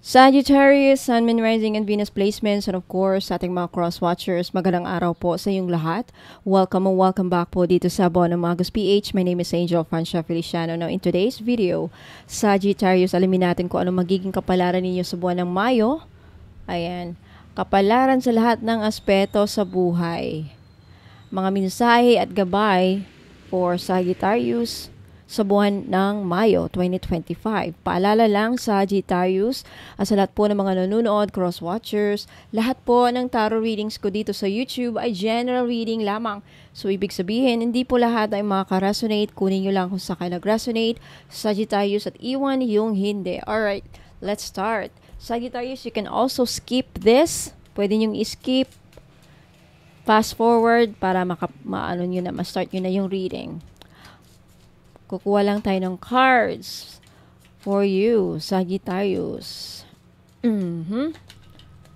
Sagittarius, Sun, Moon, Rising, and Venus placements, and of course, sa ating mga cross-watchers, magandang araw po sa inyong lahat. Welcome and welcome back po dito sa Buwan ng Magos PH. My name is Angel Francia Feliciano. Now, in today's video, Sagittarius, alamin natin kung ano magiging kapalaran ninyo sa buwan ng Mayo. Ayan, kapalaran sa lahat ng aspeto sa buhay. Mga mensahe at gabay for Sagittarius sa buwan ng Mayo 2025. Paalala lang, Sagittarius, sa lahat po ng mga nanonood, cross-watchers, lahat po ng tarot readings ko dito sa YouTube ay general reading lamang. So, ibig sabihin, hindi po lahat ay makaka-resonate. Kunin nyo lang kung saan kayo nag-resonate, Sagittarius, at iwan yung hindi. Alright, let's start. Sagittarius, you can also skip this. Pwede nyong i-skip. Fast forward para ma-start nyo na yung reading. Kukuha lang tayo ng cards for you, Sagittarius.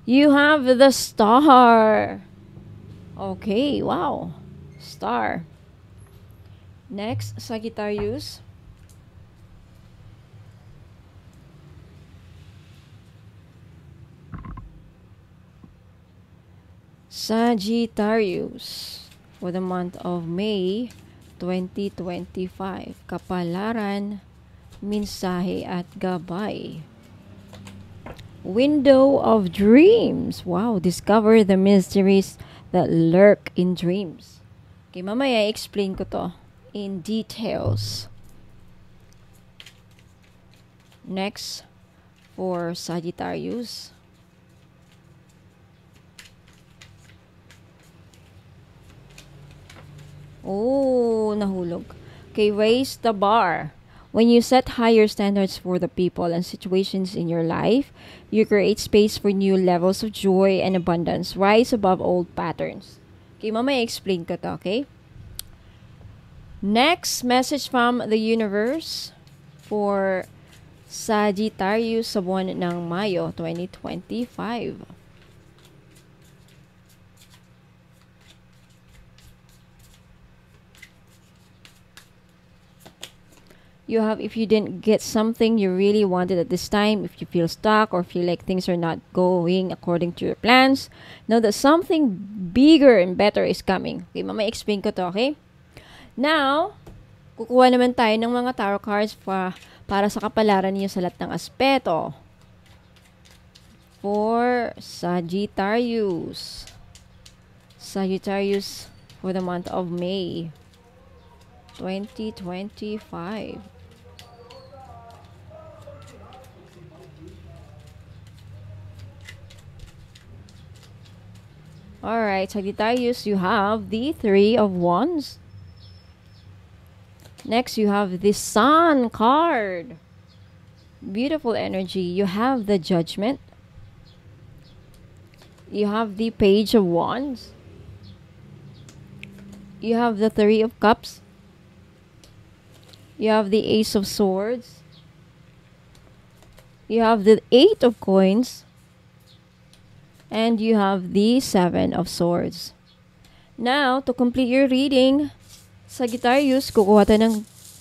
You have the Star. Okay, wow. Star. Next, Sagittarius. Sagittarius for the month of May 2025. Kapalaran, mensahe at gabay. Window of Dreams. Wow, discover the mysteries that lurk in dreams. Okay, mamaya explain ko to in details. Next, for Sagittarius. Oh, nahulog. Okay, raise the bar. When you set higher standards for the people and situations in your life, you create space for new levels of joy and abundance. Rise above old patterns. Okay, mamaya explain ko to, okay? Next, message from the universe for Sagittarius sa buwan ng Mayo 2025. You have, if you didn't get something you really wanted at this time, if you feel stuck or feel like things are not going according to your plans, know that something bigger and better is coming. Okay, mamaya explain ko to, okay? Now, kukuha naman tayo ng mga tarot cards para sa kapalaran niyo sa lahat ng aspeto. For Sagittarius. Sagittarius for the month of May 2025. Alright, Sagittarius, you have the Three of Wands. Next, you have the Sun card. Beautiful energy. You have the Judgment. You have the Page of Wands. You have the Three of Cups. You have the Ace of Swords. You have the Eight of Coins. And you have the Seven of Swords. Now, to complete your reading, Sagittarius, kukuha tayo ng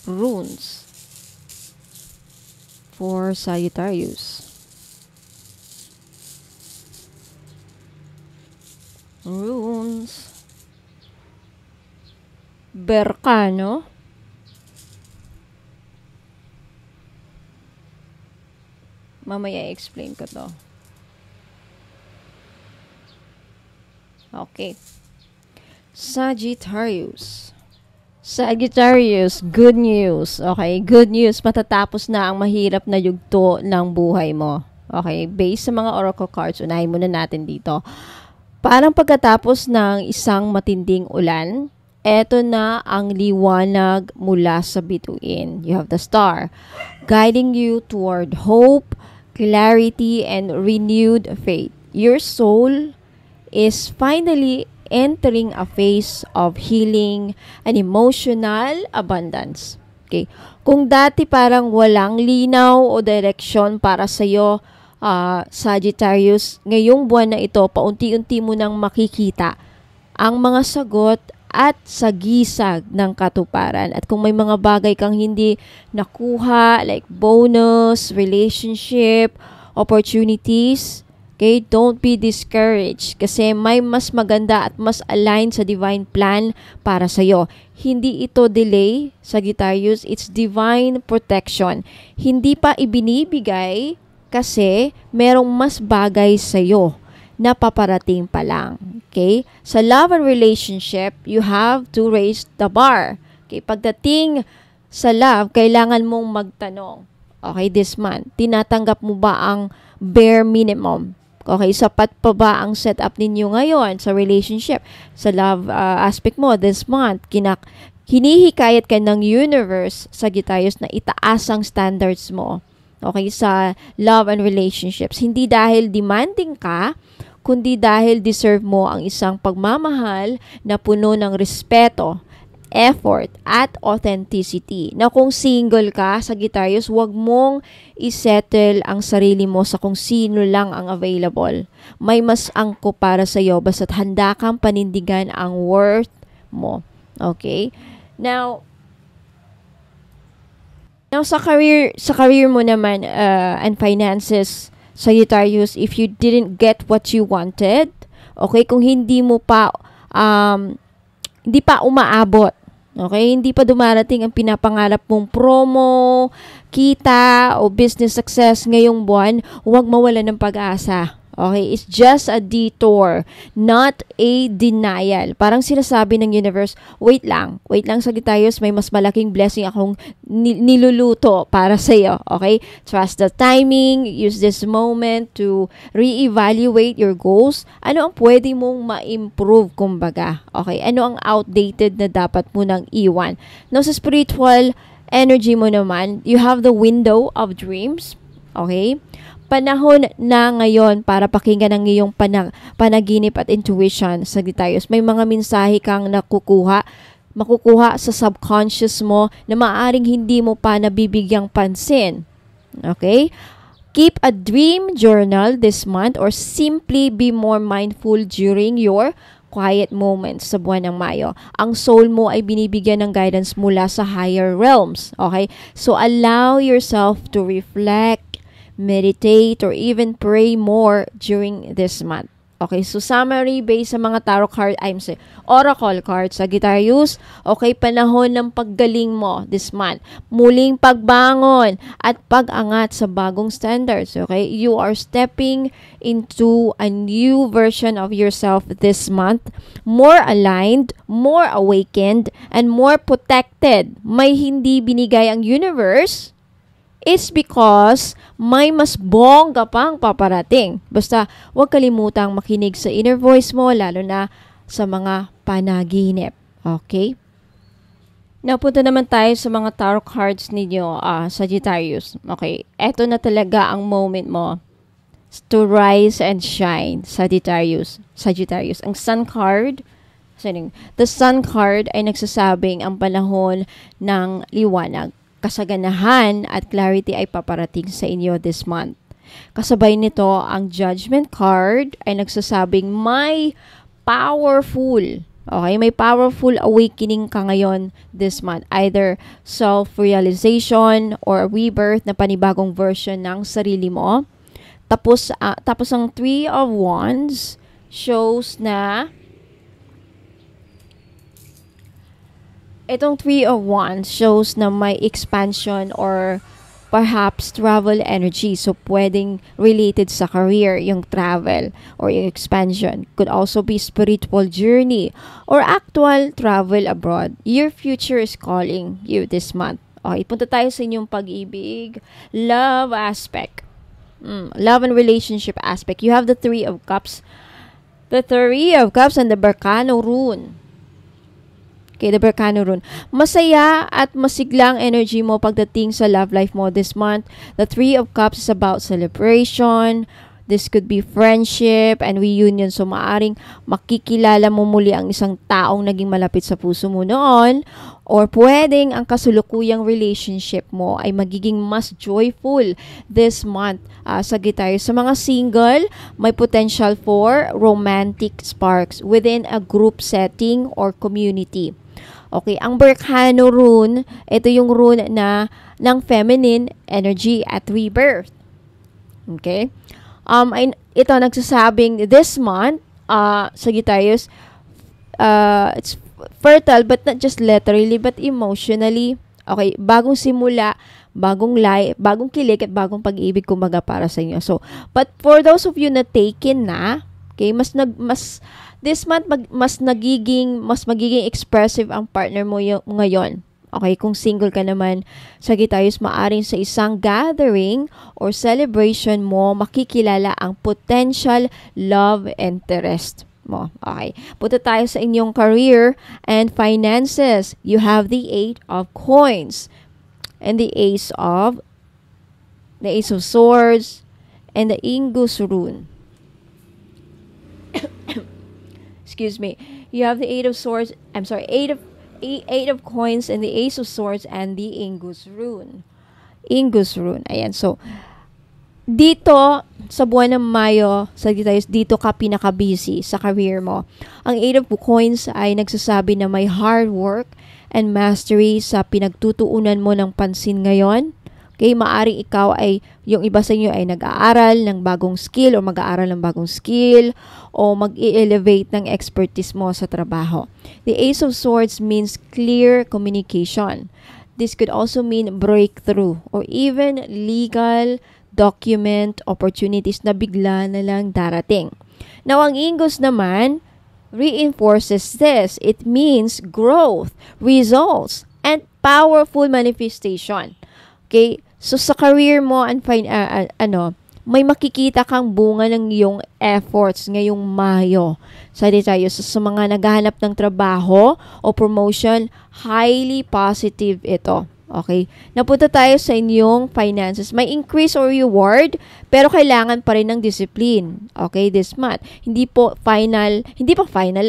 runes for Sagittarius. Runes. Berkano. Mamaya explain ko to. Okay. Sagittarius. Sagittarius, good news. Okay, good news. Matatapos na ang mahirap na yugto ng buhay mo. Okay, based sa mga oracle cards, unahin muna natin dito. Parang pagkatapos ng isang matinding ulan, eto na ang liwanag mula sa bituin. You have the Star, guiding you toward hope, clarity, and renewed faith. Your soul is finally entering a phase of healing and emotional abundance. Okay. Kung dati parang walang linaw o direksyon para sa'yo, Sagittarius, ngayong buwan na ito, paunti-unti mo nang makikita ang mga sagot at sagisag ng katuparan. At kung may mga bagay kang hindi nakuha, like bonus, relationship, opportunities. Okay, don't be discouraged kasi may mas maganda at mas aligned sa divine plan para sa iyo. Hindi ito delay, Sagittarius, it's divine protection. Hindi pa ibinibigay kasi merong mas bagay sa iyo na paparating pa lang. Okay? Sa love and relationship, you have to raise the bar. Okay, pagdating sa love, kailangan mong magtanong. Okay, this month, tinatanggap mo ba ang bare minimum? Okay, sapat pa ba ang setup ninyo ngayon sa relationship? Sa love aspect mo this month, hinihikayat ka ng universe, Sagittarius, na itaas ang standards mo. Okay, sa love and relationships. Hindi dahil demanding ka, kundi dahil deserve mo ang isang pagmamahal na puno ng respeto, effort, at authenticity. Na kung single ka, Sagittarius, huwag mong isettle ang sarili mo sa kung sino lang ang available. May mas angkop para sa iyo basta't handa kang panindigan ang worth mo. Okay? Now sa career mo naman and finances, Sagittarius, if you didn't get what you wanted, okay, kung hindi pa umaabot, okay, hindi pa dumarating ang pinapangarap mong promo, kita, o business success ngayong buwan, huwag mawalan ng pag-asa. Okay, it's just a detour, not a denial. Parang sinasabi ng universe, wait lang Sagittarius, may mas malaking blessing akong niluluto para sa iyo. Okay, trust the timing, use this moment to reevaluate your goals. Ano ang pwede mong ma-improve, kumbaga? Okay, ano ang outdated na dapat mo nang iwan? Now, sa spiritual energy mo naman, you have the window of dreams. Okay, panahon na ngayon para pakinggan ang iyong panaginip at intuition, Sagittarius. May mga mensahe kang makukuha sa subconscious mo na maaaring hindi mo pa nabibigyang pansin. Okay? Keep a dream journal this month or simply be more mindful during your quiet moments sa buwan ng Mayo. Ang soul mo ay binibigyan ng guidance mula sa higher realms. Okay? So allow yourself to reflect, meditate, or even pray more during this month. Okay, so summary based sa mga tarot card, oracle cards, Sagittarius. Okay, panahon ng paggaling mo this month. Muling pagbangon at pag-angat sa bagong standards. Okay, you are stepping into a new version of yourself this month. More aligned, more awakened, and more protected. May hindi binigay ang universe is because may mas bongga pang paparating. Basta huwag kalimutang makinig sa inner voice mo, lalo na sa mga panaginip. Okay? Napunta naman tayo sa mga tarot cards ninyo, Sagittarius. Okay, eto na talaga ang moment mo to rise and shine, Sagittarius. Ang Sun card, the Sun card ay nagsasabing ang panahon ng liwanag, kasaganahan at clarity ay paparating sa inyo this month. Kasabay nito, ang Judgment card ay nagsasabing may powerful awakening ka ngayon this month. Either self-realization or rebirth na panibagong version ng sarili mo. Tapos ang Three of Wands shows na itong Three of Wands shows na may expansion or perhaps travel energy. So, pwedeng related sa career, yung travel or yung expansion. Could also be spiritual journey or actual travel abroad. Your future is calling you this month. Okay, punta tayo sa inyong pag-ibig. Love aspect. Love and relationship aspect. You have the Three of Cups. The Three of Cups and the Berkano rune. Okay, the Berkano rune. Masaya at masiglang energy mo pagdating sa love life mo this month. The Three of Cups is about celebration. This could be friendship and reunion. So, maaring makikilala mo muli ang isang taong naging malapit sa puso mo noon. Or pwedeng ang kasulukuyang relationship mo ay magiging mas joyful this month, Sagittarius. Sa mga single, may potential for romantic sparks within a group setting or community. Okay, ang Berkano rune, ito yung rune na ng feminine energy at rebirth. Okay? Ito nagsasabing this month, Sagittarius, it's fertile but not just literally but emotionally. Okay, bagong simula, bagong kilig at bagong pag-ibig kumbaga para sa inyo. So, but for those of you na taken na, okay, this month mas magiging expressive ang partner mo ngayon. Okay, kung single ka naman, Sagittarius, maaring sa isang gathering or celebration mo makikilala ang potential love interest mo. Okay. Punta tayo sa inyong career and finances. You have the 8 of coins and the Ace of Swords and the Ingus rune. Excuse me. You have the 8 of Swords. I'm sorry, 8 of coins and the Ace of Swords and the Ingus rune. Ingus rune. Ayan. So, dito, sa buwan ng Mayo, Sagittarius, dito ka pinaka-busy sa career mo. Ang 8 of coins ay nagsasabi na may hard work and mastery sa pinagtutuunan mo ng pansin ngayon. Okay, maaring ikaw ay, yung iba sa inyo ay nag-aaral ng bagong skill o mag-aaral ng bagong skill o mag-i-elevate ng expertise mo sa trabaho. The Ace of Swords means clear communication. This could also mean breakthrough or even legal document opportunities na bigla na lang darating. Now, ang Ingus naman reinforces this. It means growth, results, and powerful manifestation. Okay? So, sa career mo, may makikita kang bunga ng iyong efforts ngayong Mayo. Sagittarius, sa mga naghahanap ng trabaho o promotion, highly positive ito. Okay? Napunta tayo sa inyong finances. May increase or reward, pero kailangan pa rin ng discipline. Okay? This month. Hindi pa final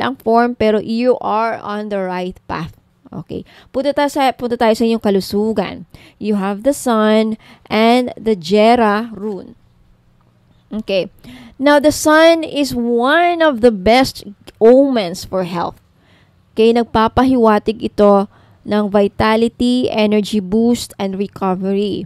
ang form, pero you are on the right path. Okay? Punta tayo sa inyong kalusugan. You have the Sun and the Jera rune. Okay. Now, the Sun is one of the best omens for health. Okay? Nagpapahiwatig ito ng vitality, energy boost, and recovery.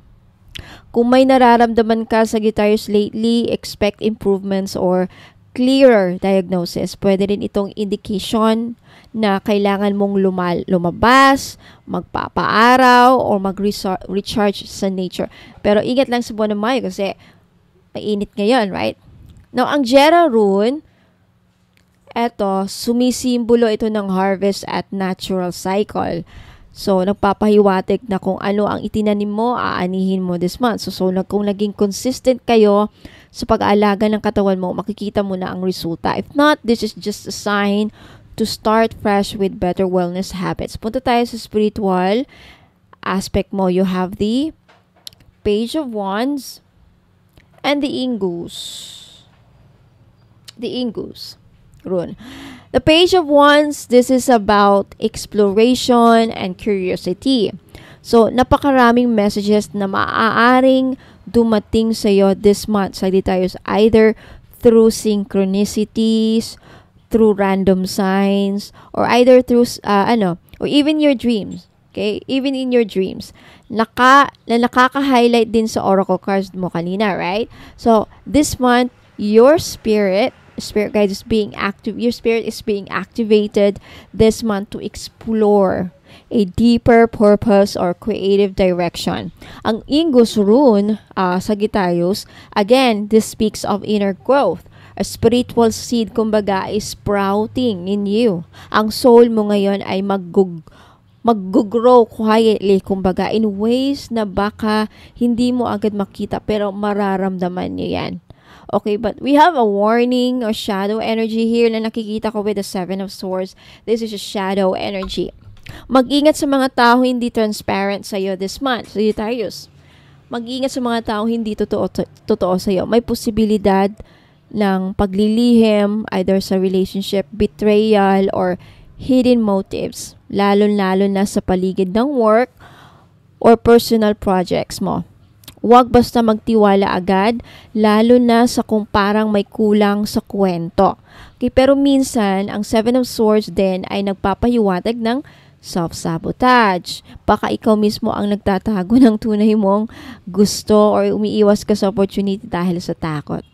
Kung may nararamdaman ka, Sagittarius, lately, expect improvements or clearer diagnosis. Pwede rin itong indication na kailangan mong lumabas, magpapaaraw, or mag-recharge sa nature. Pero ingat lang sa buwan ng Mayo kasi mainit ngayon, right? Now, ang Jera rune, eto, sumisimbolo ito ng harvest at natural cycle. So, nagpapahiwatig na kung ano ang itinanim mo, aanihin mo this month. So kung naging consistent kayo sa pag-aalaga ng katawan mo, makikita mo na ang resulta. If not, this is just a sign to start fresh with better wellness habits. Punta tayo sa spiritual aspect mo. You have the Page of Wands and the Ingus. The Ingus rune. The Page of Wands, this is about exploration and curiosity. So, napakaraming messages na maaaring dumating sa iyo this month, Sagittarius, either through synchronicities, through random signs, or either through, or even your dreams. Okay? Even in your dreams. Nakaka-highlight din sa oracle cards mo kanina, right? So, this month, your spirit guide is being active. Your spirit is being activated this month to explore a deeper purpose or creative direction. Ang Ingus rune, Sagittarius, again, this speaks of inner growth. A spiritual seed, kumbaga, is sprouting in you. Ang soul mo ngayon ay mag-grow quietly, kumbaga, in ways na baka hindi mo agad makita pero mararamdaman niyo yan. Okay, but we have a warning or shadow energy here na nakikita ko with the 7 of Swords. This is a shadow energy. Mag-ingat sa mga tao hindi transparent sa iyo this month, Sagittarius. Mag-ingat sa mga tao hindi totoo sa iyo. May posibilidad ng paglilihim, either sa relationship, betrayal, or hidden motives. Lalo-lalo na sa paligid ng work or personal projects mo. Huwag basta magtiwala agad, lalo na sa kung parang may kulang sa kwento. Okay, pero minsan, ang 7 of Swords din ay nagpapahiwatig ng self-sabotage. Baka ikaw mismo ang nagtatago ng tunay mong gusto or umiiwas ka sa opportunity dahil sa takot.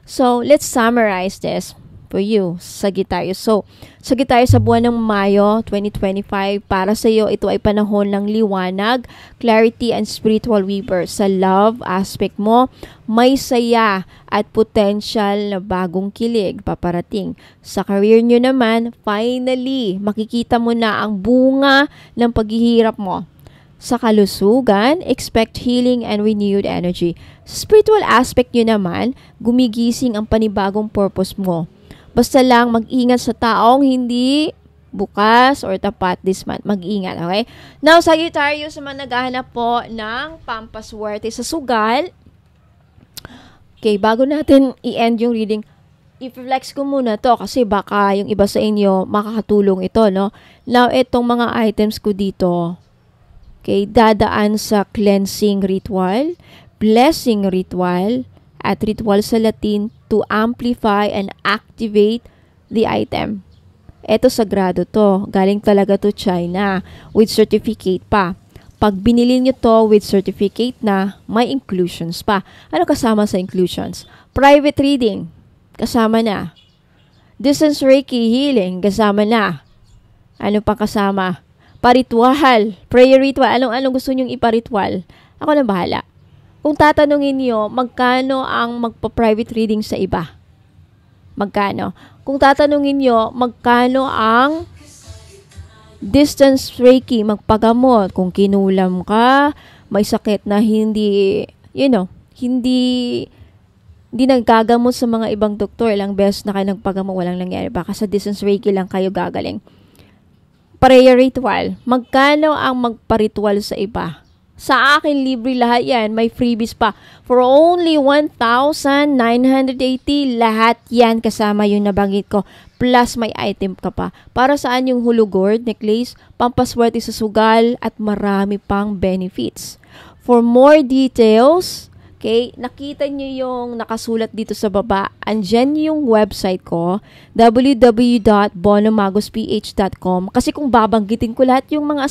So, let's summarize this for you, Sagittarius. So, Sagittarius, sa buwan ng Mayo 2025, para sa iyo, ito ay panahon ng liwanag, clarity, and spiritual rebirth. Sa love aspect mo, may saya at potential na bagong kilig paparating. Sa career nyo naman, finally, makikita mo na ang bunga ng paghihirap mo. Sa kalusugan, expect healing and renewed energy. Sa spiritual aspect nyo naman, gumigising ang panibagong purpose mo. Basta lang mag-ingat sa taong hindi bukas or tapat this month. Mag-ingat, okay? Now, Sagittarius, sa mga naghahanap po ng pampaswerte sa sugal. Okay, bago natin i-end yung reading, i-flex ko muna to kasi baka yung iba sa inyo makakatulong ito, no? Now, itong mga items ko dito, okay, dadaan sa cleansing ritual, blessing ritual, at ritual sa Latin to amplify and activate the item. Ito sagrado to. Galing talaga to China with certificate pa. Pag binili nyo to with certificate na, may inclusions pa. Ano kasama sa inclusions? Private reading, kasama na. Distance Reiki healing, kasama na. Ano pa kasama? Paritual, prayer ritual. Anong gusto nyong iparitual? Ako na bahala. Kung tatanungin niyo, magkano ang magpa-private reading sa iba? Magkano? Kung tatanungin niyo, magkano ang distance Reiki, magpagamot? Kung kinulam ka, may sakit na hindi naggagamot sa mga ibang doktor, ilang beses na kayo nagpagamot, walang nangyari. Baka sa distance Reiki lang kayo gagaling. Prayer ritual, magkano ang magpa-ritual sa iba? Sa akin, libre lahat yan. May freebies pa. For only 1,980, lahat yan kasama yung nabanggit ko. Plus, may item ka pa. Para saan yung hulugord, necklace, pampaswerte sa sugal, at marami pang benefits. For more details, okay, nakita nyo yung nakasulat dito sa baba. Andyan yung website ko, www.bonomagosph.com. Kasi kung babanggitin ko lahat yung mga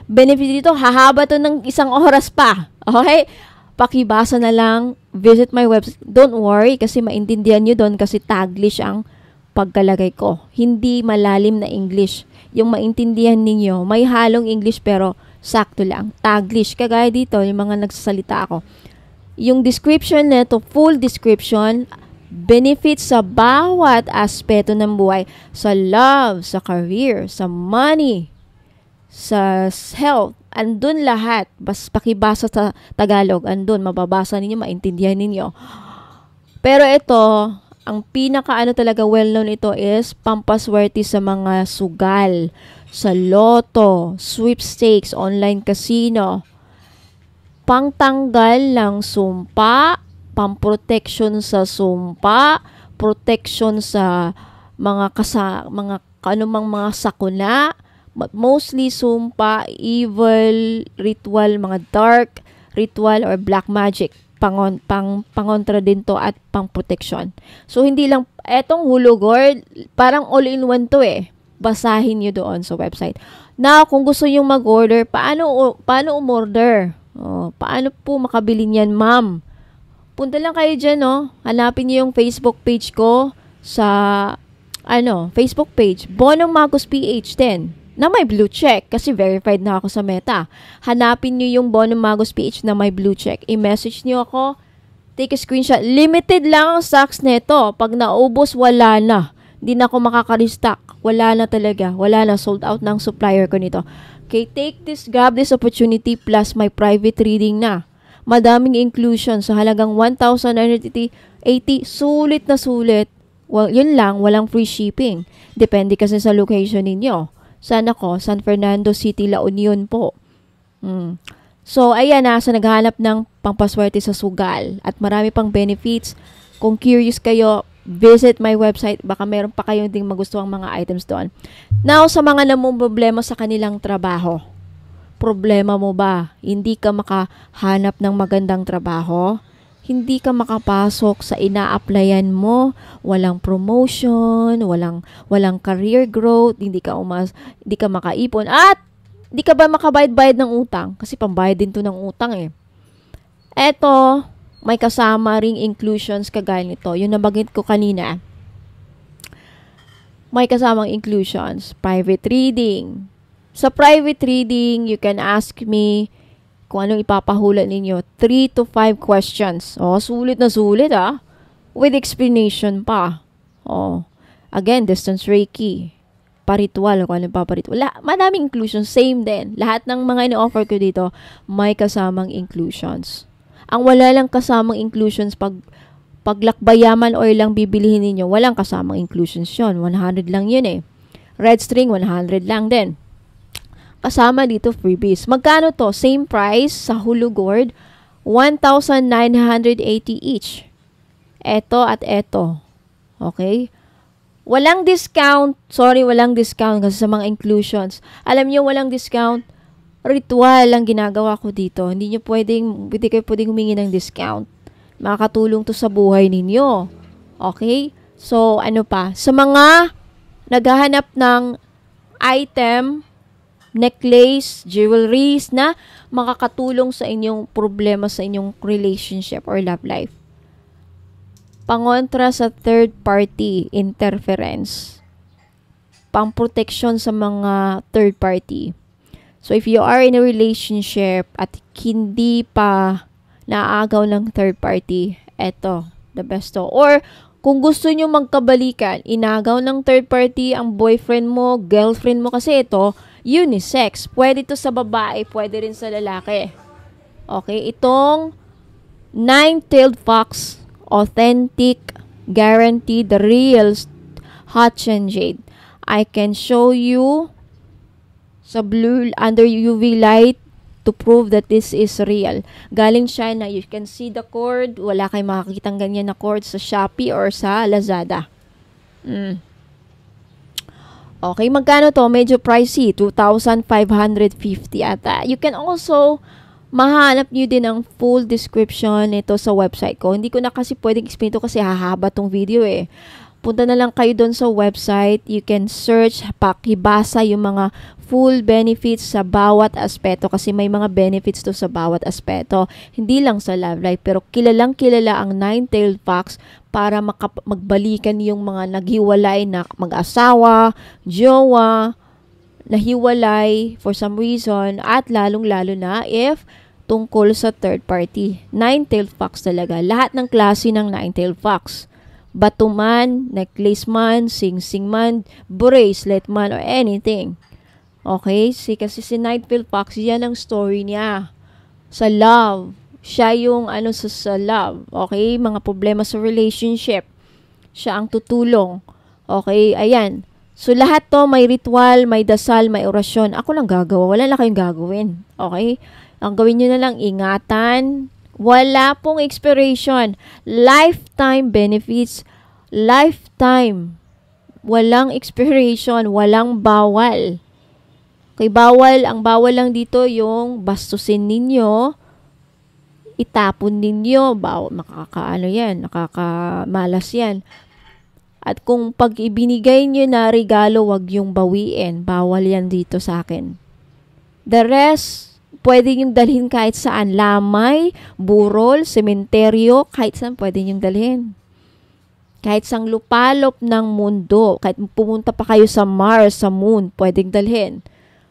benefits dito, hahaba to ng 1 oras pa. Okay? Pakibasa na lang, visit my website. Don't worry kasi maintindihan nyo doon kasi Taglish ang pagkalagay ko. Hindi malalim na English. Yung maintindihan ninyo, may halong English pero sakto lang. Taglish, kagaya dito, yung mga nagsasalita ako. Yung description nito, full description, benefits sa bawat aspeto ng buhay. Sa love, sa career, sa money, sa health, andun lahat. Bas pakibasa sa Tagalog, andun, mababasa ninyo, maintindihan ninyo. Pero ito, ang pinaka talaga well-known ito is pampaswerte sa mga sugal, sa loto, sweepstakes, online casino, pangtanggal ng sumpa, pamprotection sa sumpa, protection sa mga kanumang mga sakuna, mostly sumpa, evil, ritual, mga dark ritual or black magic, pangontra din to at pang-protection. So, hindi lang, etong hulugord, parang all-in-one to eh. Basahin nyo doon sa website. Now, kung gusto nyo mag-order, paano umorder? Paano po makabili niyan, ma'am? Punta lang kayo dyan, no? Hanapin nyo yung Facebook page ko sa, Facebook page, Bono Magos PH 10. Na may blue check kasi verified na ako sa Meta. Hanapin nyo yung Bono Magos PH na may blue check. I-message nyo ako. Take a screenshot. Limited lang ang stocks nito. Pag naubos, wala na. Hindi na ako makaka-restock. Wala na talaga. Wala na. Sold out ng supplier ko nito. Okay, grab this opportunity plus my private reading na. Madaming inclusion sa halagang 1,980. Sulit na sulit. Well, yun lang, walang free shipping. Depende kasi sa location ninyo. San Fernando City, La Union po. So, ayan na, sa naghahanap ng pampaswerte sa sugal at marami pang benefits. Kung curious kayo, visit my website. Baka meron pa kayong ding magustuhang mga items doon. Now, sa mga namong problema sa kanilang trabaho. Problema mo ba? Hindi ka makahanap ng magandang trabaho? Hindi ka makapasok sa ina-applyan mo, walang promotion, walang career growth, hindi ka makaipon, at Di ka ba makabayad-bayad ng utang? Kasi pambayad din to ng utang eh. Eto, may kasama ring inclusions kagaya nito. Yung nabanggit ko kanina. May kasamang inclusions. Private reading. Sa private reading, you can ask me kung anong ipapahula ninyo. 3 to 5 questions. Sulit na sulit with explanation pa. Again, distance Reiki. Paritual, kung anong paparitual. Madaming inclusions, same din. Lahat ng mga ini-offer ko dito, may kasamang inclusions. Ang wala lang kasamang inclusions paglakbayaman oil lang bibilihin niyo, walang kasamang inclusions yun. 100 lang yun eh. Red string, 100 lang din. Kasama dito freebies. Magkano to? Same price sa Hulu Gourd, 1,980 each. Eto at eto. Okay? Walang discount. Sorry, walang discount kasi sa mga inclusions. Alam niyo, walang discount. Ritual lang ginagawa ko dito. Hindi kayo pwedeng humingi ng discount. Makakatulong to sa buhay ninyo. Okay? So, ano pa? Sa mga naghahanap ng item, necklace, jewelries na makakatulong sa inyong problema sa inyong relationship or love life. Pangontra sa third party interference. Pangproteksyon sa mga third party. So, if you are in a relationship at hindi pa naagaw ng third party, eto, the best to. Or, kung gusto nyo magkabalikan, inagaw ng third party ang boyfriend mo, girlfriend mo, kasi ito, unisex. Pwede to sa babae, pwede rin sa lalaki. Okay, itong nine-tailed fox, authentic, guaranteed, real Hatchin Jade. I can show you sa blue under UV light to prove that this is real. Galing China, you can see the cord. Wala kayong makakitang ganyan na cord sa Shopee or sa Lazada. Okay, magkano to? Medyo pricey, 2,550 ata. You can also mahanap nyo din ang full description nito sa website ko. Hindi ko na kasi pwedeng explain ito kasi hahaba tong video eh. Punta na lang kayo doon sa website. You can search, pakibasa yung mga full benefits sa bawat aspeto kasi may mga benefits to sa bawat aspeto. Hindi lang sa love life, pero kilalang kilala ang nine-tailed fox para magbalikan yung mga naghiwalay na mag-asawa, jowa, nahiwalay for some reason, at lalong-lalo na if tungkol sa third party. Nine-tailed fox talaga. Lahat ng klase ng nine-tailed fox. Bato man, necklace man, sing-sing man, bracelet man, or anything. Okay? Kasi si Nine-tailed fox, yan ang story niya. Sa love. Siya yung sa love. Okay? Mga problema sa relationship. Siya ang tutulong. Okay? Ayan. So, lahat to, may ritual, may dasal, may orasyon. Ako lang gagawa. Wala na kayong gagawin. Okay? Ang gawin nyo na lang, ingatan. Wala pong expiration. Lifetime benefits. Lifetime. Walang expiration. Walang bawal. Okay, bawal. Ang bawal lang dito yung bastusin ninyo. Itapon ninyo. Nakakamalas yan. At kung pag ibinigay nyo na regalo, wag yung bawiin. Bawal yan dito sa akin. The rest, pwede nyo dalhin kahit saan. Lamay, burol, sementeryo, kahit saan pwede nyo dalhin. Kahit sang lupalop ng mundo, kahit pumunta pa kayo sa Mars, sa Moon, pwedeng dalhin.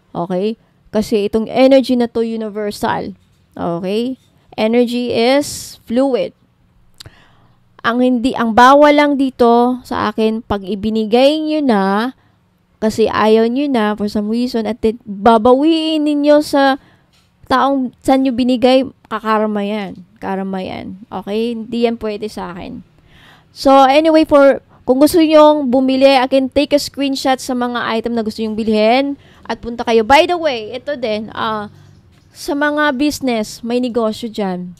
Okay? Kasi itong energy na to universal. Okay? Energy is fluid. Ang bawal lang dito sa akin, pag ibinigay nyo na, kasi ayaw nyo na for some reason, at babawiin ninyo sa taong saan nyo binigay, kakarma yan. Karma yan. Okay? Hindi yan pwede sa akin. So, anyway, kung gusto nyo bumili, I can take a screenshot sa mga item na gusto nyo bilhin at punta kayo. By the way, ito din, sa mga business, may negosyo dyan.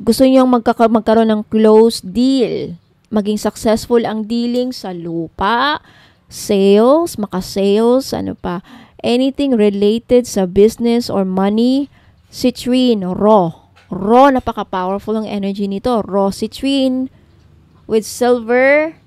Gusto nyo magkaroon ng close deal. Maging successful ang dealing sa lupa, sales, maka-sales, anything related sa business or money, citrine, raw. Raw, napaka-powerful ang energy nito. Raw citrine with silver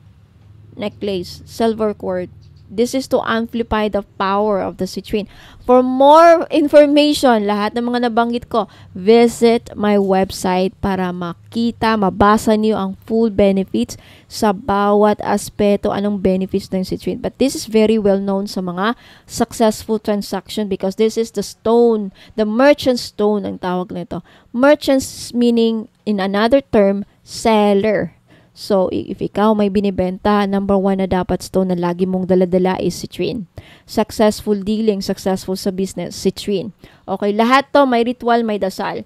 necklace, silver cord. This is to amplify the power of the citrine. For more information, lahat ng mga nabanggit ko, visit my website para makita, mabasa niyo ang full benefits sa bawat aspeto, anong benefits ng citrine. But this is very well known sa mga successful transaction because this is the stone, the merchant stone ang tawag nito. Merchants meaning, in another term, seller. So, if ikaw may binibenta, number 1 na dapat stone na lagi mong daladala is citrine. Successful dealing, successful sa business, citrine. Okay, lahat to may ritual, may dasal.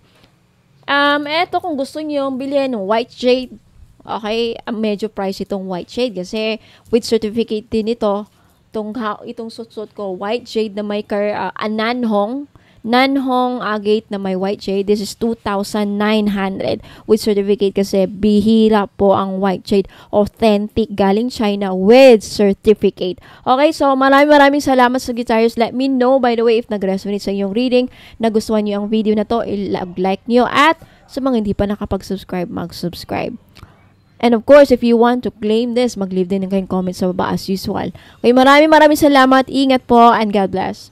Eto kung gusto niyo bilhin ng white jade. Okay, medyo price itong white jade kasi with certificate din ito. Itong suot ko, white jade na may Nanhong agate na may white jade. This is 2,900 with certificate kasi bihira po ang white jade. Authentic, galing China with certificate. Okay, so maraming salamat sa guitarists. Let me know, by the way, if nag-resonate sa inyong reading, nagustuhan nyo ang video na to, i-like nyo, at sa mga hindi pa nakapag-subscribe, mag-subscribe. And of course, if you want to claim this, mag-leave din ng kayong comments sa baba as usual. Okay, maraming salamat. Ingat po and God bless.